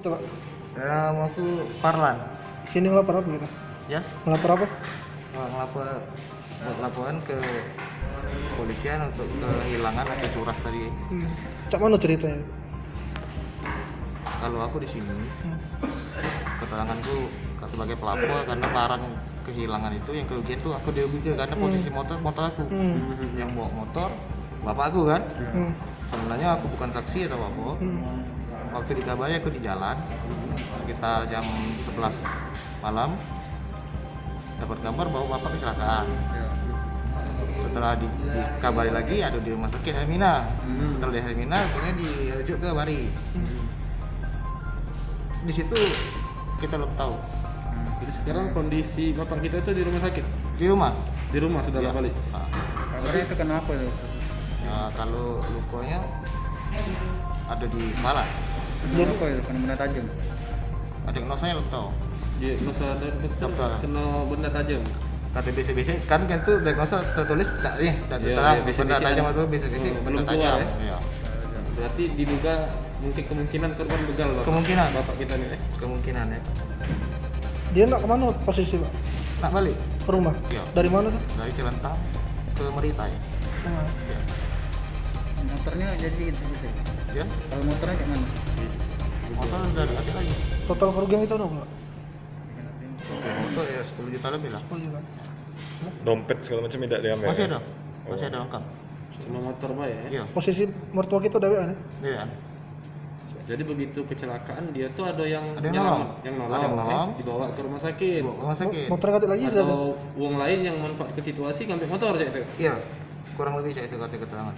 Coba. Ya, mau aku Parlan. Sini ngelapor apa kita? Ya, Ngelapor apa? buat laporan ke polisian untuk kehilangan atau curas tadi. Cak mana ceritanya? Kalau aku di sini, keteranganku sebagai pelapor karena barang kehilangan itu yang kerugian tuh aku dirugikan karena posisi motor aku. Yang bawa motor bapak aku kan. Sebenarnya aku bukan saksi atau apa. Waktu dikabari aku di jalan sekitar jam 11 malam dapat kabar bahwa bapak kecelakaan. Setelah dikabari lagi ada di rumah sakit Hermina. Setelah di Hermina akhirnya dirujuk ke Bari. Di situ kita belum tahu. Jadi sekarang kondisi bapak kita itu di rumah sakit? Di rumah. Di rumah sudah Ya. balik. Kabarnya itu kenapa tuh? Ya, kalau lukanya ada di kepala. Jadi apa itu? Kena benda tajam? Ada yang saya belum tahu. Dia masa Dokter. kena benda tajam. Kata basic kan itu diagnosa tertulis tak nih, tak Iya, terang iya, basic-basic benda tajam kan. atau basic Belum benda keluar, tajam. ya? Ya. Berarti diduga mungkin kemungkinan korban begal bapak. Kemungkinan. Bapak kita nih. Kemungkinan ya. Dia nak kemana posisi pak? Nak balik Ke rumah? Iya. Dari mana tuh? dari Celentang ke Meritai. Nah, Ya. Motornya jadi itu gitu. Ya. Kalau motornya kayak mana? Motor udah diganti lagi. total kerugian itu berapa? Ya, motor ya 10 juta lebih lah. Oh iya kan? Dompet segala macam tidak diambil. Masih ada. Masih ada lengkap. Cuma motor baik ya. Iya. Posisi mertua kita udah ya? Iya. Jadi begitu kecelakaan dia tuh ada yang Ada yang nyelamat, nolong. yang Ada yang nolong. dibawa ke rumah sakit. Rumah sakit. Motor ganti lagi saja. Atau uang lain yang manfaat ke situasi ngambil motor aja itu. Iya. Kurang lebih saya itu kata keterangan.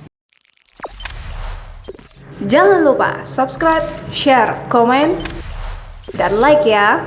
Jangan lupa subscribe, share, komen, dan like ya.